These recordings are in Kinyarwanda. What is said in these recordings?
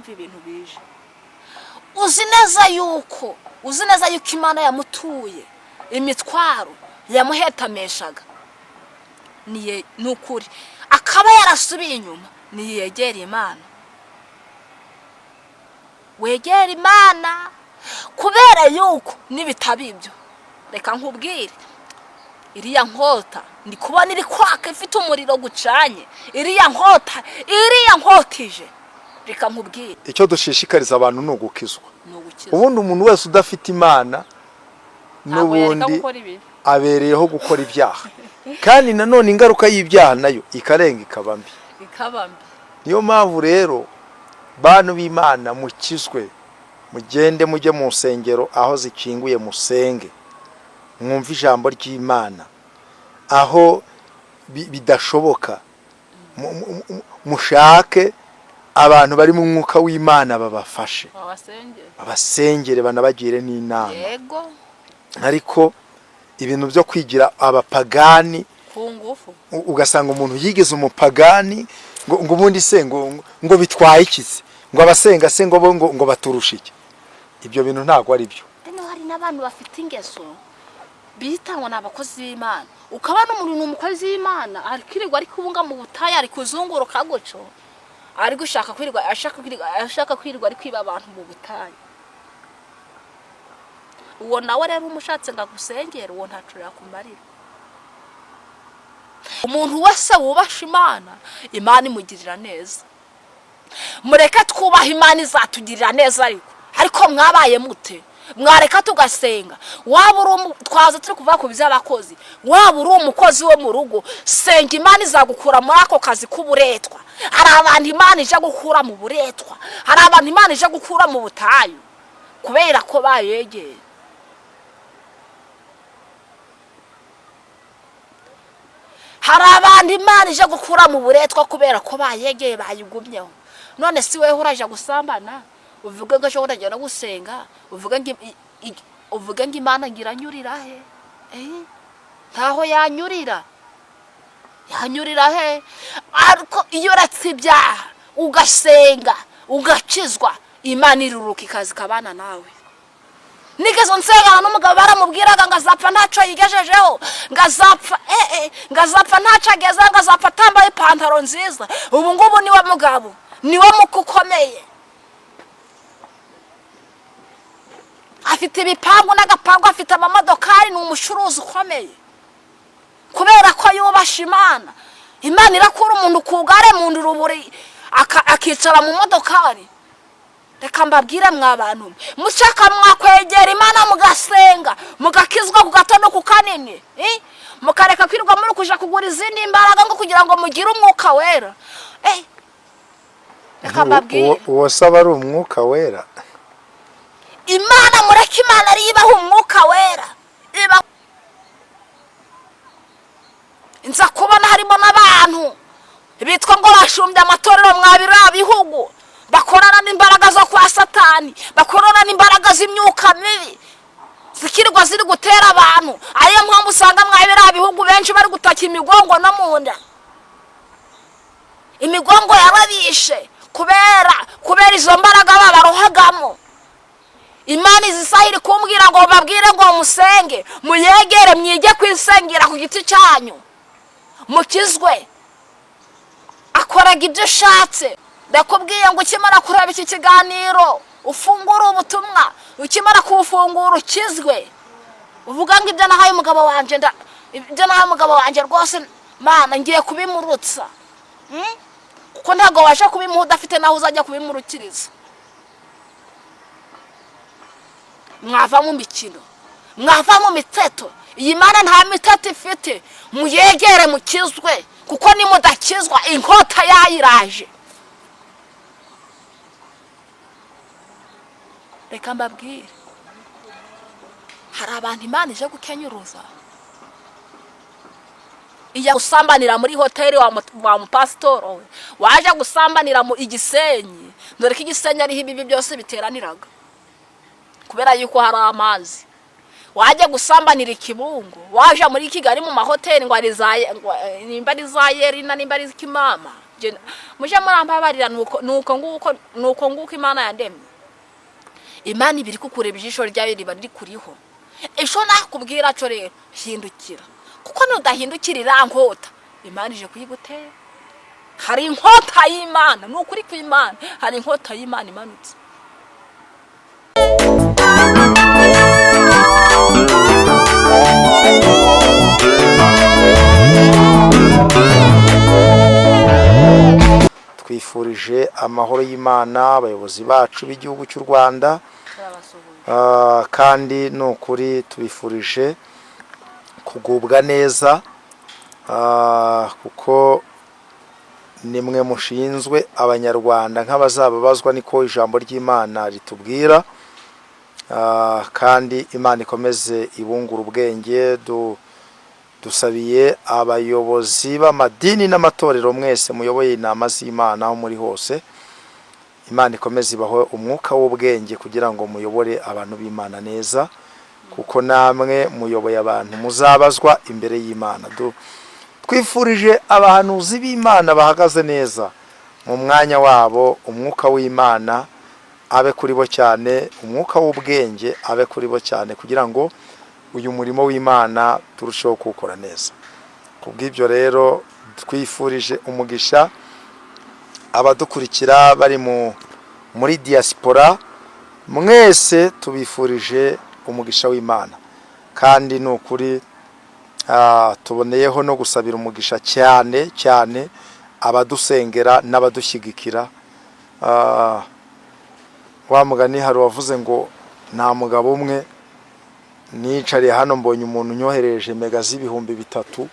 ibintu bije uzi neza yuko Imana yamutuye imitwaro yamuhetameshaga nukuri akaba yarasubiye inyuma niyegera Imana wegera Imana kubera yuko nibitabibyo reka nkubwire iriya nkota ndi kubona iri kwaka ifite umuriro gucanye iriya nkotije reka nkubwire icyo dushishikariza abantu no gukizwa ubundi umuntu wese udafite Imana n'ubundi abereyeho gukora ibyaha kandi nanone ingaruka y'ibyaha nayo ikarenga ikabambi niyo mpamvu rero bantu b'Imana mukizwe mugende mujye mu nsengero aho zikinguye musenge mwumva ijambo ry'Imana aho bidashoboka mushake abantu bari mu mwuka w'Imana babafashe abasengere banabagire n'inama yego ariko ibintu byo kwigira abapagani kungufu ugasanga umuntu yigeze umupagani ngo ubundi se ngo bitwaye ikize ngo abasenga se ngo baturusha iki ibyo bintu ntago ari byo hari n'abantu bafite ingeso bitangwa n'abakozi b'Imana ukabana umuntu n'umukozi w'Imana arikirirwa ari kubunga mu butaya ari kuzunguruka goco ari gushaka kwirirwa ashaka kwirirwa ari kwiba abantu mu butaya uwo nawe rero umushatse ngagusengera uwo ntacurira kumarira umuntu wese wubasha Imana imugirira neza mureke twubaha Imana izatugirira neza ariko mwabaye mute mwareka tugasenga waba twaza turi kuvuga ku by'abakozi waba uri umukozi wo mu rugo senga Imana izagukura muri ako kazi k'uburetwa hari abantu Imana ije gukura mu buretwa hari abantu Imana ije gukura mu butayu kubera ko bayegeye hari abantu Imana ije gukura mu buretwa kubera ko bayegeye bayigumyeho none si wewe uraje gusambana uvuga ngo shobora jya no gusenga uvuga ngo Imana ngiranyurira he ntaho yanyurira he ariko iyo uratsibyaha ugasenga ugakizwa Imana iruruka ikazi kabana nawe nigezo nsengana n'umugabo baramubwiraga ngazapfa ntaco yigejejeho ngazapfa ntaco ageze ngazapfa tambaye ipantaro nziza ubu ngubu niwe mugabo niwe mukukomeye afite ibipangu n'agapangu afite amamodokari n'umushuruzi ukomeye kubera ko yubasha Imana irakura umuntu kugare mu nduruburi akicara mu modokari reka mbabwire mwabantu mushaka mwakwegera Imana mugasenga mugakizwa ku gato no ku kanini mukareka kwirirwa muri kuja kugura izindi imbaraga ngo kugira ngo mugire umwuka wera reka mbabwire uwo saba ari umwuka wera Imana mureke Imana ari ibaho umwuka wera nza kubona harimo n'abantu bitwa ngo bashumbye amatorero mwabira bihugu bakorana n'imbaraga zo kwa Satani bakorana n'imbaraga z'imyuka mibi zikirwa ziri gutera abantu ariyo mpamvu usanga mwabira bihugu benshi bari gutaka imigongo no munda imigongo yarabishe kubera izo mbaraga babarohagamo Imana izisahiri kumbwira ngo babwire ngo musenge muyegere mwige kwisengera ku giti cyanyu mukizwe akoraga ibyo ushatse ndakubwiye ngo ukimara kureba iki kiganiro ufungura ubutumwa ukimara kuufungura ukizwe uvuga ngo ibyo nahaye umugabo wanje rwose Mana ngiye kubimurutsa kuko ntago washa kubimuha udafite naho uzajya kubimurukiriza mwava mu mikino mwava mu miteto iyi Mana nta miteto ifite muyegere mukizwe kuko nimudakizwa inkota ya Iraj reka mbabwire hari abantu Imana ije gukenyuruza iya gusambanira muri hoteli wa mupasitoro waje gusambanira mu Igisenyi dore ko Igisenyi ari ibibi byose biteraniraga kubera yuko hari amazi waje gusambanira Ikibungo waje muri Kigali mu mahoteli ngo ari za nimba ari za Yerina nimba ari Kimama muje murambabarira nuko nguko Imana yandemye. Imana ibiri kukureba ijisho ryayo riba riri kuriho. Esho nakubwira cyo rero hindukira. Kuko nudahindukira irankota Imana ije kuyigutera. Hari inkota y'Imana, nukuri kw'Imana, hari inkota y'Imana imanutse. Twifurije amahoro y'Imana abayobozi bacu b'igihugu cy'u Rwanda, kandi nukuri tubifurije kugubwa neza, kuko nimwe mushinzwe abanyarwanda nk'abazababazwa niko ijambo ry'Imana ritubwira. Kandi Imana ikomeze ibungura ubwenge. Dusabiye abayobozi b'amadini n'amatorero mwese muyoboye inama z'Imana aho muri hose, Imana ikomeze ibaho umwuka w'ubwenge kugira ngo muyobore abantu b'Imana neza, kuko namwe muyoboye abantu muzabazwa imbere y'Imana. Twifurije abahanuzi b'Imana bahagaze neza mu mwanya wabo, umwuka w'Imana abe kuri bo cyane, umwuka w'ubwenge abe kuri bo cyane, kugira ngo uyu murimo w'Imana turusheho kuwukora neza. Kubw'ibyo rero twifurije umugisha abadukurikira bari muri diaspora mwese, tubifurije umugisha w'Imana. Kandi nukuri tuboneyeho no gusabira umugisha cyane cyane abadusengera n'abadushyigikira. Wa mugani hari wavuze ngo nta mugabo umwe nicariye hano mbonye umuntu unyohereje mega z'ibihumbi 3,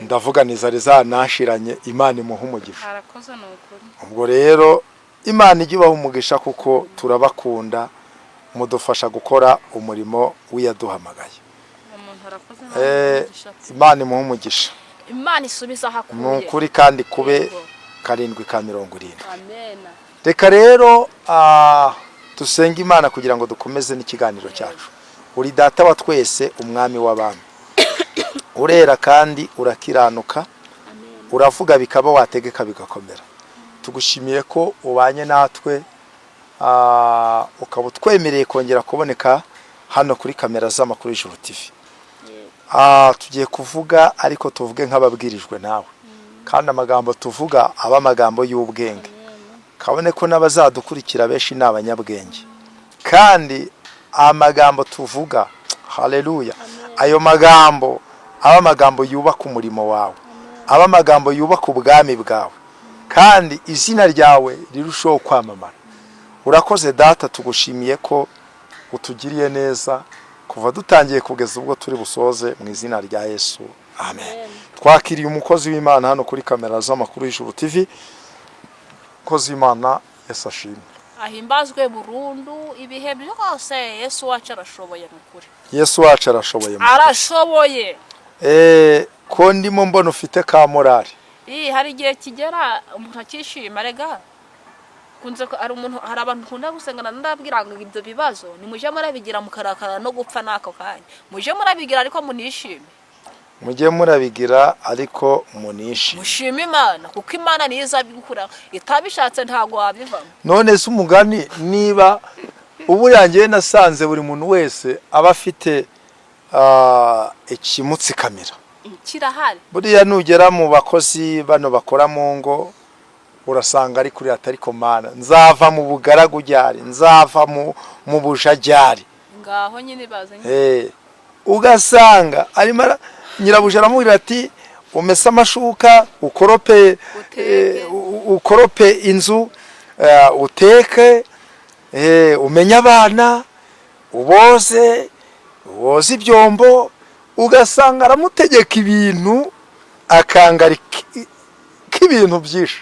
ndavuga nizari zanashiranye, Imana imuha umugisha. Harakoze n'ukuri. Ubwo rero Imana ijye ibaha umugisha, kuko turabakunda, mudufasha gukora umurimo w'iyaduhamagaye. Imana imuha umugisha. Imana isubiza hakuye. Nukuri kandi kube 770. Amen. Reka rero dusenge Imana kugira ngo dukomeze n'ikiganiro cyacu. Uri data wa twese, umwami w'abami, urera kandi urakiranuka, uravuga bikaba, wategeka bigakomera. Tugushimiye ko ubanye natwe, ukaba twemereye kongera kuboneka hano kuri kamera z'Amakuru y'Ijuru TV. Tugiye kuvuga, ariko tuvuge nk'ababwirijwe nawe, kandi amagambo tuvuga aba amagambo y'ubwenge, kabone ko n'abazadukurikira benshi ni abanyabwenge. Kandi amagambo tuvuga, haleluya, ayo magambo aba amagambo yubaka umurimo wawe, aba amagambo yubaka ubwami bwawe, kandi izina ryawe rirushaho kwamamara. Urakoze data, tugushimiye ko utugiriye neza kuva dutangiye kugeza ubwo turi busoze, mu izina rya Yesu, amen. Twakiriye umukozi w'Imana hano kuri kamera z'Amakuru y'Ijuru TV. Umukozi w'Imana Yesu ashimwe, ahimbazwe burundu ibihe byose. Yesu wacu arashoboye n'ukuri. Yesu wacu arashoboye, arashoboye. Ko ndimo mbona ufite ka morali. Hari igihe kigera umuntu akishima. Rega kunze ko ari umuntu, hari abantu kunda gusengana, ndabwira ngo ibyo bibazo nimuje murabigira mukarakara no gupfa nako kanya. Muje murabigira ariko munishime. Mujye murabigira ariko munishime. Mushime Imana, kuko Imana niyo izabigukura, itabishatse ntago wabivamo. None se umugani, niba ubu yangiye nasanze buri muntu wese aba afite ikimutsi kamera kirahari. Buriya nugera mu bakozi bano bakora mu ngo, urasanga ari kuri atari komana, nzava mu bugaragu ryari, nzava mu bujajyari, ngaho nyine bazanye. Ugasanga arimo nyirabuja aramubwira ati umese amashuka, ukorope inzu, uteke, umenye abana, woze ibyombo. Ugasanga aramutegeka ibintu, akangara k'ibintu byinshi.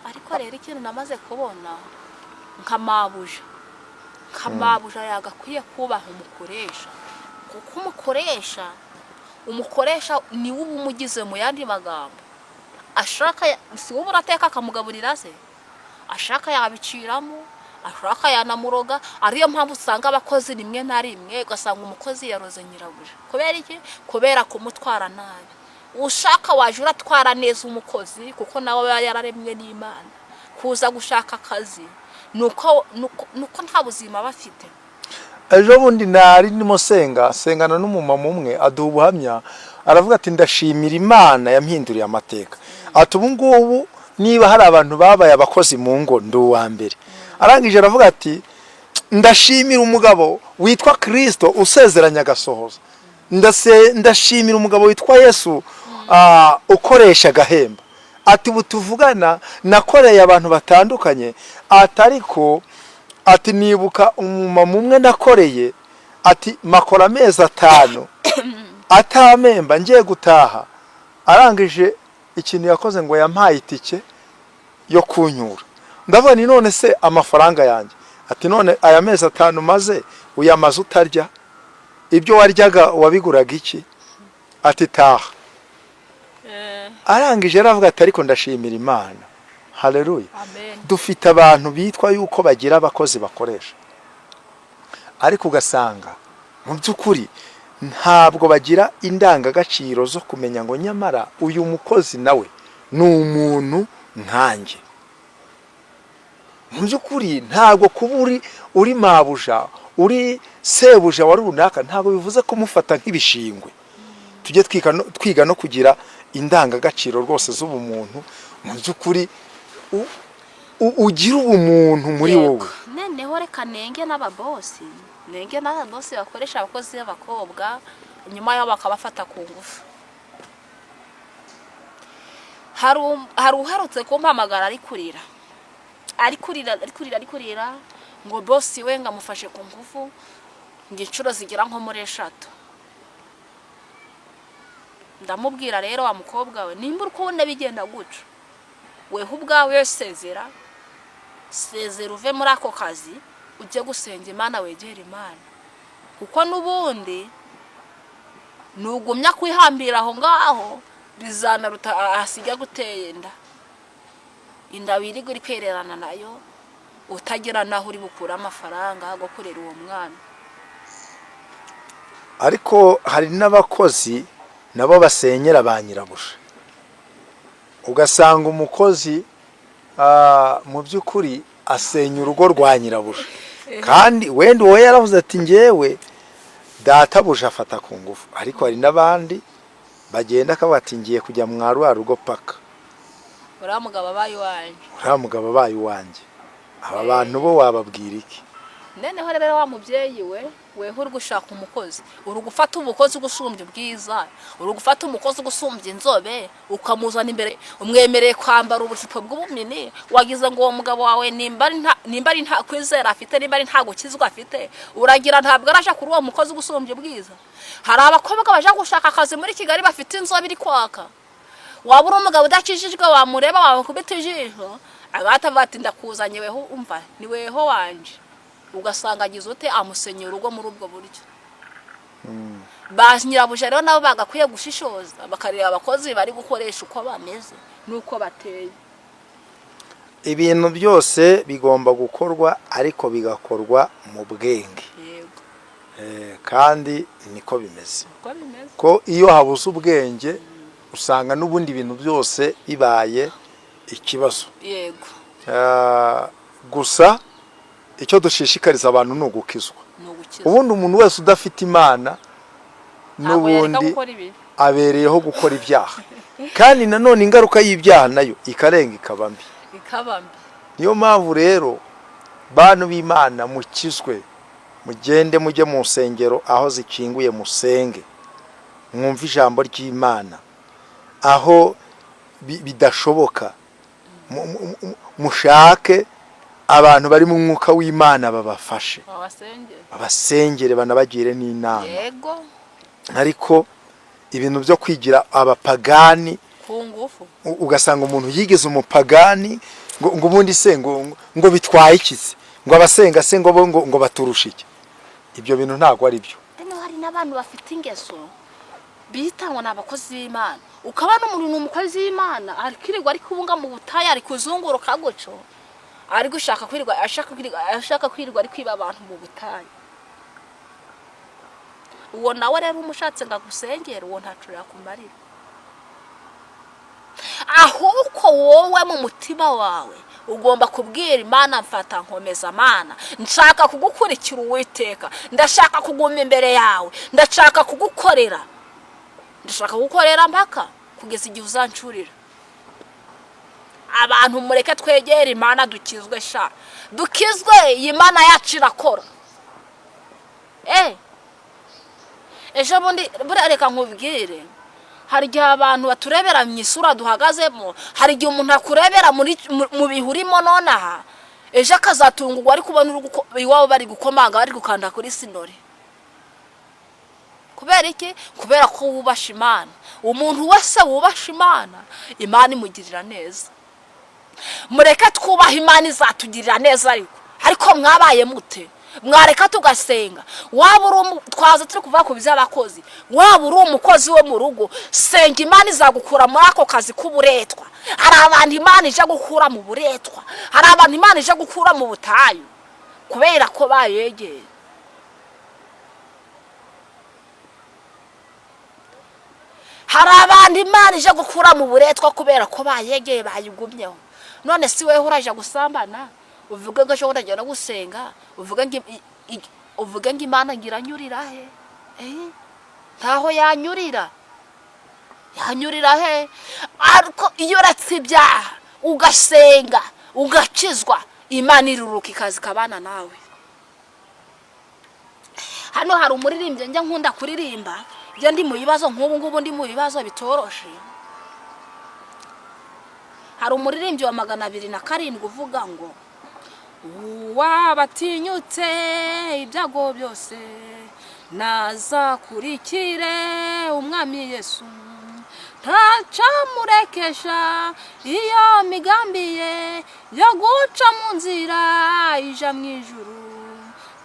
Ariko rero ikintu namaze kubona, nkamabuja yagakwiye kubaha umukoresha, kuko umukoresha ni we umugize. Mu yandi magambo, ashaka si we urateka akamugaburira se, ashaka yabiciramo, ashaka yanamuroga. Ariyo mpamvu usanga abakozi rimwe na rimwe ugasanga umukozi yaroze nyirabuja. Kubera iki? Kubera kumutwara nabi. ushaka waje uratwara neza umukozi kuko nawe yararemwe n'Imana kuza gushaka akazi nuko nta buzima bafite. Ejo bundi nari ndimo sengana n'umumama umwe aduha ubuhamya aravuga ati ndashimira Imana yampinduriye amateka. Ati ubu ngubu niba hari abantu babaye abakozi mu ngo ndi uwa mbere. Arangije aravuga ati ndashimira umugabo witwa Christo usezeranya agasohoza. Ndashimira umugabo witwa Yesu ukoresha gahemba. Ati butuvugana nakoreye abantu batandukanye atariko ati nibuka umumama umwe nakoreye ati makora amezi 5 atamemba ngiye gutaha. Arangije ikintu yakoze ngo yampaye itike yo kunyura. Ndavuga ni none se amafaranga yanjye. Ati none aya mezi 5 maze uyamaze utarya ibyo waryaga wabiguraga iki? Ati taha. Arangije aravuga ati ariko ndashimira Imana. Haleluya. Dufite abantu bitwa yuko bagira abakozi bakoresha, ariko ugasanga mu by'ukuri ntabwo bagira indangagaciro zo kumenya ngo nyamara uyu mukozi nawe ni umuntu nkanjye. Mu by'ukuri ntabwo kuba uri mabuja uri sebuja wa runaka ntabwo bivuze ko mufata nk'ibishingwe. Tujye twiga no kugira indangagaciro rwose z'ubumuntu. Mu by'ukuri ugira ubumuntu muri wowe. Noneho reka nenge n'ababosi bakoresha abakozi b'abakobwa nyuma y'aho bakabafata ku ngufu. Hari uherutse kumpamagara ari kurira ngo bosi we ngamufashe ku ngufu ngicuro zigira nko muri 3. Ndamubwira rero wa mukobwa we nimba uko bigenda guca weho ubwawe sezera uve muri ako kazi ujye gusenga Imana wegera Imana kuko nubundi nugumya kwihambira aho ngaho bizana asiga guteye inda wirigwa iri kwererana nayo utagira naho uri bukura amafaranga go kurera uwo mwana. Ariko hari n'abakozi nabo basenyera ba nyirabusha. Ugasanga umukozi mu by'ukuri asenya urugo rwa nyirabusha kandi wenda uwo yaravuze ati ngewe databuja afata ku ngufu. Ariko hari n'abandi bagenda akabati ngiye kujya mwaru rugo paka uriya mugabo abaye uwanjye. Aba bantu bo wababwira iki? Noneho rero wa mubyeyi weho uri gushaka umukozi uri gufata umukozi gusumbya Bwiza uri gufata umukozi gusumbya inzobe ukamuzana imbere umwemereye kwambara ubucipo bw'ubumini wagize ngo uwo mugabo wawe nimba ari nta kwizera afite nimba ari nta gukizwa afite uragira ntabwo arasha kuri uwo mukozi gusumbya Bwiza. Hari abakobwa baje gushaka akazi muri Kigali bafite inzobe iri kwaka wabura umugabo udakijijwe wamureba wamukubita ijisho agahita ati ndakuzanye weho umva ni weho wanje ugasanga agize ute amusenyera urugo muri ubwo buryo. Nyirabuja rero nabo bagakwiye gushishoza bakareba abakozi bari gukoresha uko bameze nuko bateye. Ibintu byose bigomba gukorwa ariko bigakorwa mu bwenge. Kandi niko bimeze ko iyo habuze ubwenge usanga n'ubundi bintu byose bibaye ikibazo. Gusa icyo dushishikariza abantu ni ugukizwa. Ubundi umuntu wese udafite Imana n'ubundi abereyeho gukora ibyaha kandi nanone ingaruka y'ibyaha nayo ikarenga ikabambi. Niyo mpamvu rero bantu b'Imana mukizwe mugende mujye mu nsengero aho zikinguye musenge mwumva ijambo ry'Imana. Aho bidashoboka mushake abantu bari mu mwuka w'Imana babafashe babasengere banabagire n'inama. Ariko ibintu byo kwigira abapagani ku ngufu ugasanga umuntu yigeze umupagani ngo ubundi se ngo bitwaye ikize ngo abasenga se ngo baturusha iki. Ibyo bintu ntago ari byo. Hari n'abantu bafite ingeso bitangwa n'abakozi b'Imana ukabana umuntu n'umukozi w'Imana arikirirwa ari kubunga mu butaya ari kuzunguruka goco ari gushaka ashaka kwirirwa ari kwiba abantu mu butaya. Uwo nawe rero umushatse ngagusengera uwo ntacura kumarira ahubwo wowe mu mutima wawe ugomba kubwira Imana, mfata nkomeza Mana, nshaka kugukurikira Uwiteka, ndashaka kuguma imbere yawe, ndashaka kugukorera, ndashaka kugukorera mpaka kugeza igihe uzancurira. Abantu mureke twegere Imana, dukizwe sha, dukizwe. Imana yacu irakora. Ejo bundi burareka nkubwire, hari igihe abantu baturebera mu isura duhagazemo, hari igihe umuntu akurebera mu bihurimo nonaha, ejo akazatungurwa ari kubona iwabo bari gukomanga, bari gukanda kuri sinore. Kubera iki? Kubera ko wubasha Imana. Umuntu wese wubasha Imana, Imana imugirira neza. Mureke twubaha Imana, izatugirira neza. Ariko mwabaye mute? Mwareka tugasenga. Waba twaza turi kuva ku by'abakozi, waba uri umukozi wo mu rugo, senga Imana izagukura muri ako kazi k'uburetwa. Hari abantu Imana ije gukura mu buretwa, hari abantu Imana ije gukura mu butayu kubera ko bayegeye. Hari abantu Imana ije gukura mu buretwa kubera ko bayegeye, bayigumyeho. None si wewe uraje gusambana, uvuga ngo cyo uragenda gusenga, uvuga ngo Imana ngiranyurira he? Ntaho yanyurira. Yanyurira he? Ariko iyo uratse ibyaha ugasenga ugakizwa, Imana iruruka ikazi kabana nawe. Hano hari umuririmbyi njya nkunda kuririmba, njya ndi mu bibazo nk'ubu ngubu, ndi mu bibazo bitoroshe. Hari umuririmbyi wa 207 uvuga ngo wabatinyutse ibyago byose nazakurikire umwami Yesu, ntacamurekesha iyo migambi ye yo guca mu nzira ija mu ijuru,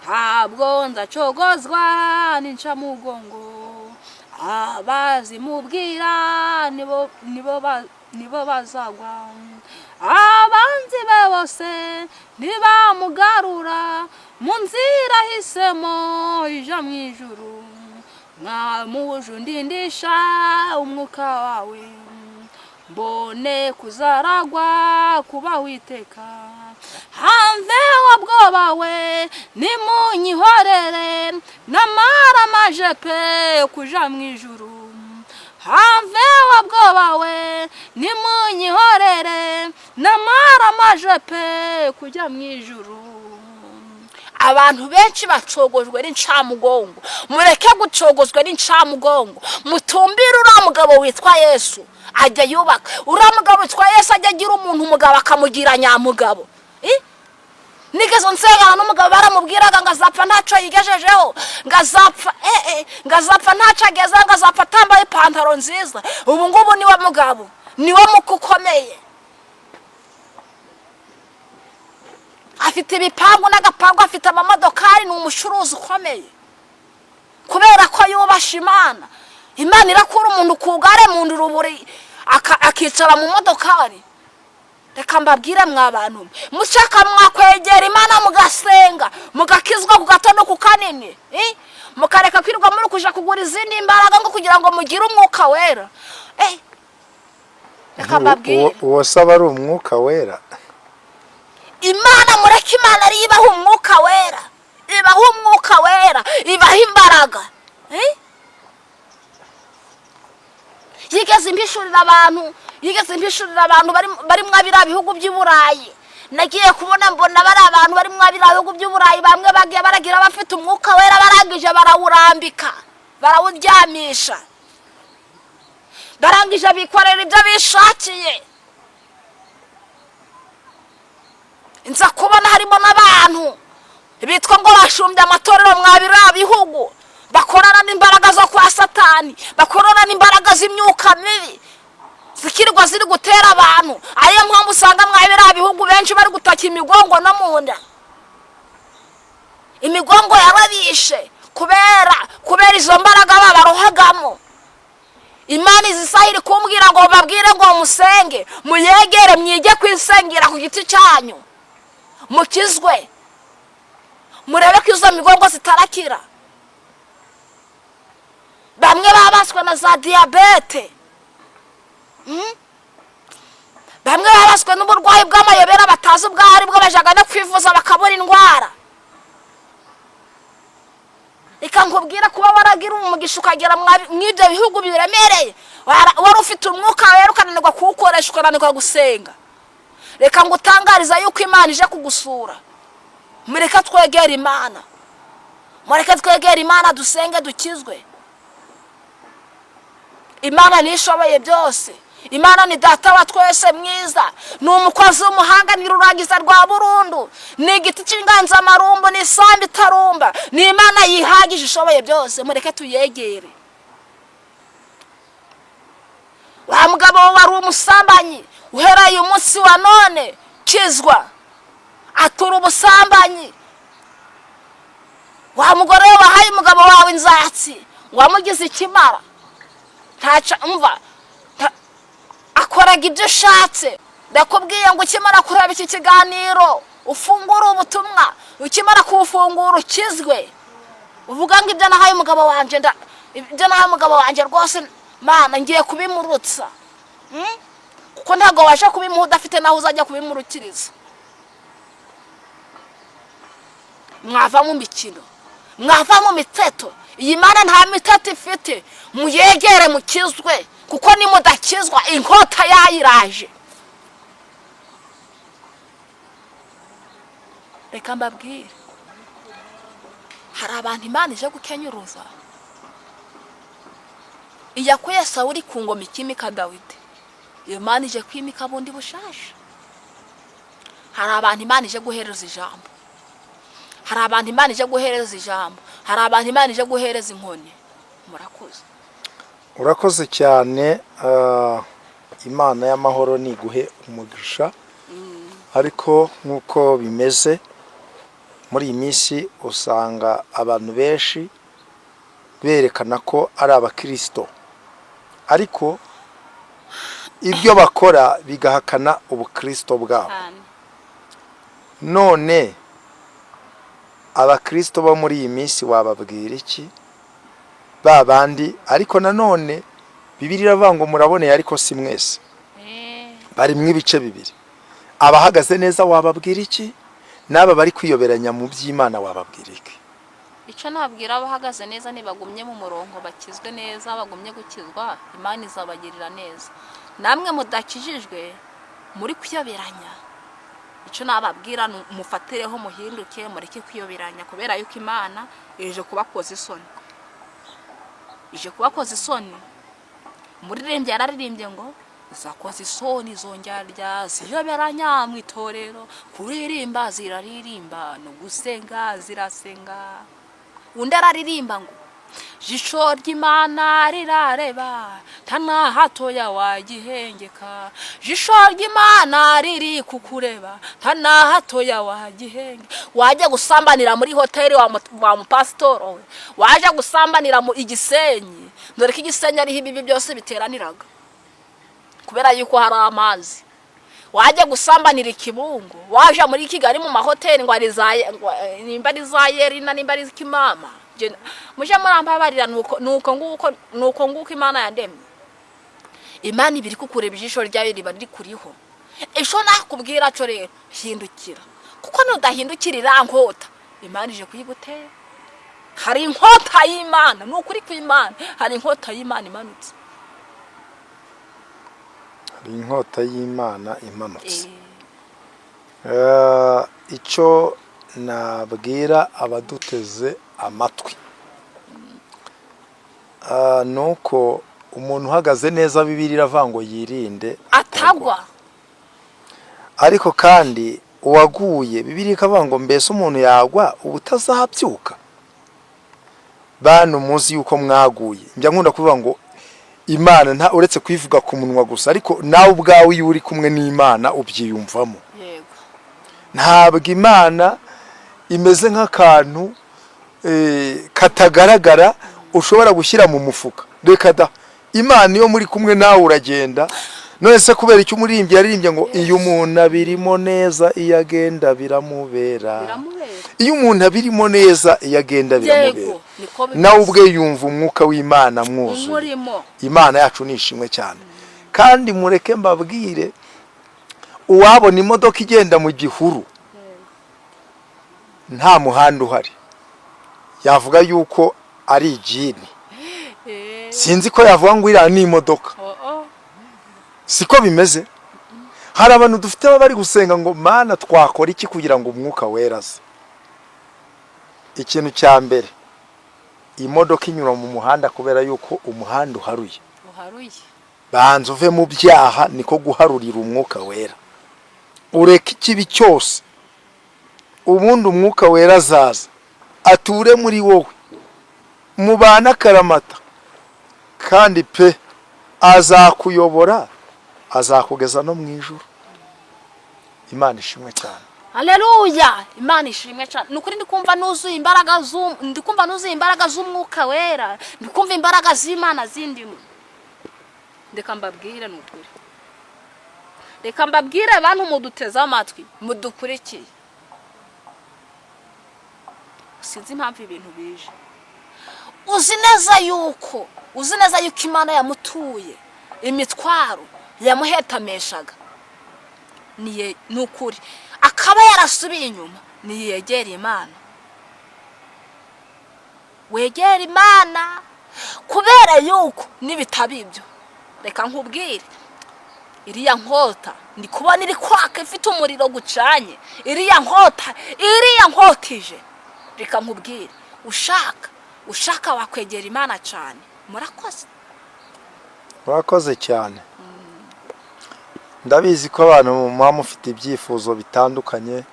ntabwo nzacogozwa n'inca mugongo, abazimubwira nibo bazagwa, abanzi be bose ntibamugarura mu nzira hisemo ija mu ijuru, mwamujundindisha umwuka wawe, mbone kuzaragwa kuba witeka, hanze wabwoba we nimunyihorere, namara amajepe kuja mu ijuru, hanze wabwoba we nimunyihorere, namara amajepe kujya mu ijuru. Abantu benshi bacogojwe n'incamugongo. Mureke gucogozwa n'incamugongo, mutumbire uriya mugabo witwa Yesu ajya yubaka. Uriya mugabo witwa Yesu ajya agira umuntu umugabo akamugira nyamugabo. Nigeze nsengana n'umugabo baramubwiraga ngo azapfa ntaco yigejejeho, ngazapfa ntaco ageze, ngazapfa atambaye ipantaro nziza. Ubu ngubu niwe mugabo, niwe mukukomeye, afite ibipangu n'agapangu, afite amamodokari, ni umucuruzi ukomeye kubera ko yubasha Imana. Imana irakura umuntu kugare mu nduruburi akicara mu modokari. Reka mbabwire mwabantu, mushaka mwakwegera Imana mugasenga, mugakizwa ku gato no ku kanini, mukareka kwirirwa muri kuja kugura izindi imbaraga ngo kugira ngo mugire umwuka wera. Reka mbabwire, uwo saba ari umwuka wera. Imana mureke Imana ari ibaha umwuka wera, ibaha umwuka wera, ibaha imbaraga. Yigeze impishurira abantu bari mwabira bihugu by'Uburayi. Nagiye kubona mbona bari abantu bari mwabira bihugu by'Uburayi, bamwe bagiye baragira bafite umwuka wera, barangije barawurambika, barawuryamisha, barangije bikorera ibyo bishakiye. Nza kubona harimo n'abantu bitwa ngo bashumbye amatorero mwabira bihugu, bakorana n'imbaraga zo kwa Satani, bakorana n'imbaraga z'imyuka mibi zikirwa ziri gutera abantu. Ariyo mpamvu usanga mwabira bihugu benshi bari gutaka imigongo no munda. Imigongo yarabishe kubera izo mbaraga babarohagamo. Imana izisahiri kumbwira ngo babwire ngo musenge, muyegere, mwige kwisengira ku giti cyanyu, mukizwe, murebe ko izo migongo zitarakira. Bamwe babaswe na za diabete, bamwe babaswe n'uburwayi bw'amayobera batazi ubwari bwo bajaga no kwivuza bakabura indwara. Reka nkubwira kuba waragira umugisha ukagera mw'ibyo bihugu biremereye wari ufite umwuka wera ukananirwa kuwukoresha ukananirwa gusenga. Reka ngutangariza yuko Imana ije kugusura. Mureke twegere Imana, mureke twegere Imana dusenge dukizwe. Imana nishoboye byose. Imana ni data wa twese mwiza, ni umukozi w'umuhanga, ni rurangiza rwa burundu, ni igiti cy'inganzamarumbu, ni isambu itarumba, ni Imana yihagije ishoboye byose. Mureke tuyegere. Wa mugabo wari umusambanyi uhereye umunsi wa none kizwa atura ubusambanyi. Wa mugore wahaye umugabo wawe inzatsi wamugize ikimara, ntaca umva akoraga ibyo ushatse. Ndakubwiye ngo ukimara kureba iki kiganiro ufungura ubutumwa, ukimara kuwufungura ukizwe, uvuga ngo ibyo nahaye umugabo wanje ibyo nahaye umugabo wanje rwose Mana ngiye kubimurutsa. Kuko ntago waje kubimuha udafite naho uzajya kubimurukiriza. Mwava mu mikino, mwava mu miteto. Iyi Mana nta miteto ifite. Muyegere mukizwe, kuko nimudakizwa inkota yayiraje. Reka mbabwire, hari abantu Imana ije gukenyuruza. Iyakuye Sawuli ku ngoma ikimika Dawidi, iyo Imana ije kwimika bundi bushasha. Hari abantu Imana ije guhereza ijambo, hari abantu Imana ije guhereza ijambo, hari abantu Imana ije guhereza inkoni. Murakoze. Urakoze cyane. Imana y'amahoro niguhe umugisha. Ariko nkuko bimeze muri iyi minsi usanga abantu benshi berekana ko ari abakristo, ariko ibyo bakora bigahakana ubukristo bwabo. None abakristo bo muri iyi minsi wababwira iki? Babandi ariko nanone Bibiliya iravuga ngo muraboneye ariko si mwese. Bari mwibice bibiri. Abahagaze neza wababwira iki? Naba bari kwiyoberanya mu by'Imana wababwira iki? Icyo nabwira abahagaze neza nibagumye mu murongo bakizwe neza, bagumye gukizwa, Imana izabagirira neza. Namwe mudakijijwe muri kuyoberanya, icyo nababwira mufatireho muhinduke, mureke kuyoberanya, kubera yuko Imana ije kubakoza isoni. Ije kubakoza isoni. Umuririmbyi yararirimbye ngo zakoze isoni zongerya ziyoberanya mu itorero, kuririmba ziraririmba no gusenga zirasenga. Undi araririmba ngo jisho ry'Imana rirareba tana hatoya wagihengeka, jisho ry'Imana riri kukureba tana hatoya wagihenge. Waje gusambanira muri hoteli wa mupasitoro, waje gusambanira mu Igisenyi, dore ko Igisenyi ari ibibi byose biteraniraga kubera yuko hari amazi. Waje gusambanira Ikibungo, waje muri Kigali mu mahoteli ngo nimba ari za Yerina nimba ari Kimama. Muje murambabarira nuko nguko Imana yandemye. Imana ibiri kukureba ijisho ryayo riba riri kuriho. Esho nakubwira cyo rero hindukira, kuko nudahindukirira nkota Imana ije kuyigutera. Hari inkota y'Imana, nukuri kw'Imana hari inkota y'Imana imanutse. Inkota y'Imana imanutse. Icyo nabwira abaduteze amatwi nuko umuntu uhagaze neza Bibiliya iravuga ngo yirinde atagwa. Ariko kandi uwaguye Bibiliya ikavuga ngo mbese umuntu yagwa ubutazabyuka. Bantu muzi yuko mwaguye. Njya nkunda kuvuga ngo Imana nta uretse kwivuga ku munwa gusa, ariko nawe ubwawe iyo uri kumwe n'Imana ubyiyumvamo. Yego. Ntabwo Imana imeze nk'akantu katagaragara ushobora gushyira mu mufuka. Reka da, Imana iyo muri kumwe nawe uragenda. None se kubera icyo umuririmbyi yaririmbye ngo iyo umuntu abirimo neza iyo agenda biramubera. Iyo umuntu abirimo neza iyo agenda biramubera. Nawe ubwe yumva umwuka w'Imana mwuzuye. Imana yacu nishimwe cyane. Kandi mureke mbabwire uwabona imodoka igenda mu gihuru nta muhanda uhari yavuga yuko ari igini. Sinzi ko yavuga ngo iriya ni imodoka. Siko bimeze. Hari abantu dufite bari gusenga ngo mana twakora iki kugira ngo umwuka weraze. Ikintu cya mbere, imodoka inyura mu muhanda kubera yuko umuhanda uharuye. Banza uve mu byaha niko guharurira umwuka wera. Ureka ikibi cyose, ubundi umwuka wera azaza ature muri wowe, mubana karamata, kandi pe azakuyobora, azakugeza no mu ijuru. Imana ishimwe cyane. Haleluya, Imana ishimwe cyane. Nukuri ndikumva nuzuye imbaraga z'umwuka wera, ndikumva imbaraga z'Imana zindimo. Ndeka mbabwire nukuri. Reka mbabwire abantu muduteze amatwi, mudukurikire. Sinzi impamvu ibintu bije. Uzi neza yuko Imana yamutuye imitwaro yamuhetameshaga. Nukuri akaba yarasubiye inyuma, niyegera Imana. Wegera Imana kubera yuko nibitabibyo. Reka nkubwire, iriya nkota ndi kubona iri kwaka ifite umuriro gucanye. Iriya nkota ije. Reka nkubwire, ushaka wakwegera Imana cyane. Murakoze cyane. Ndabizi ko abantu muba mufite ibyifuzo bitandukanye,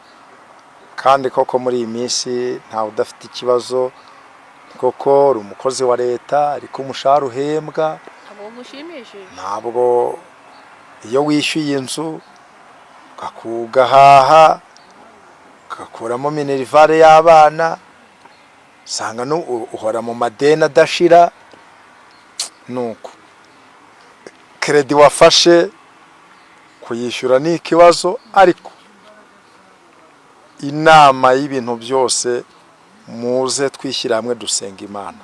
kandi koko muri iyi minsi ntawe udafite ikibazo, koko uri umukozi wa leta ariko umushahara uhembwa ntabwo, iyo wishyuye inzu ugahaha ugakuramo minerivare y'abana, usanga uhora mu madeni adashira. Nuko kredi wafashe kuyishyura ni ikibazo, ariko inama y'ibintu byose muze twishyira hamwe dusenga Imana.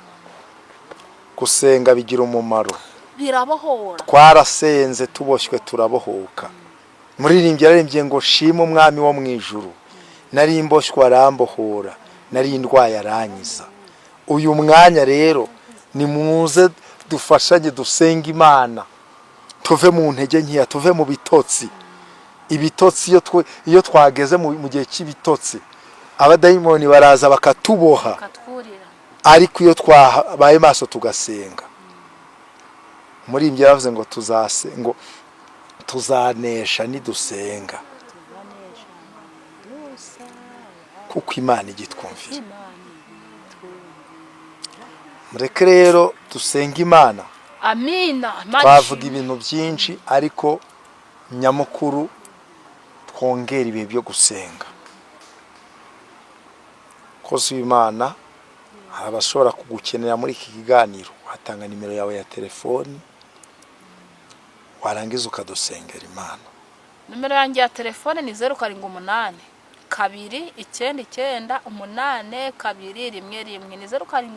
Gusenga bigira umumaro, birabohora. Twarasenze tuboshywe turabohoka. Muririmbyi yaririmbye ngo shima umwami wo mu ijuru, nari mboshywe arambohora, nari ndwaye arankiza. Uyu mwanya rero ni muze dufashanye dusenga Imana, tuve mu ntege nkeya, tuve mu bitotsi. Ibitotsi iyo twageze mu gihe cy'ibitotsi, abadayimoni baraza bakatuboha, ariko iyo twabaye maso tugasenga. Muri ibyo yavuze ngo tuzanesha nidusenga, kuko Imana igitwumvira. Mureke rero dusenga Imana. Amina. Twavuga ibintu byinshi, ariko nyamukuru twongera ibihe byo gusenga. Kozi w'Imana, abashobora kugukenera muri iki kiganiro, watanga nimero yawe ya telefoni, warangiza ukadusengera Imana. Nimero yanjye ya telefone ni 078 299 8 2 1 1. Ni 078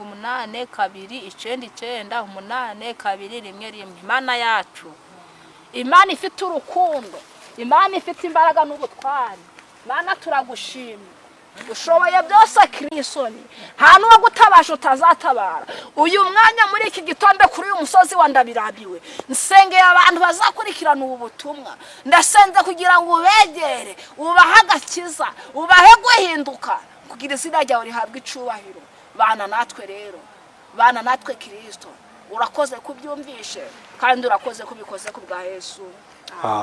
299 8 2 1 1. Imana yacu, Imana ifite urukundo, Imana ifite imbaraga n'ubutwari. Imana turagushima, ushoboye byose Kristo, nta n'uwo gutabasha utazatabara. Uyu mwanya muri iki gitondo kuri uyu musozi wa Ndabirabiwe, nsengeye abantu bazakurikirana ubutumwa. Ndasenze kugira ngo ubegere, ubahe agakiza, ubahe guhinduka, kugira izina ryawe rihabwe icubahiro. Bana natwe rero, bana natwe Kristo, urakoze kubyumvishe, kandi urakoze kubikoze ku bwa Yesu.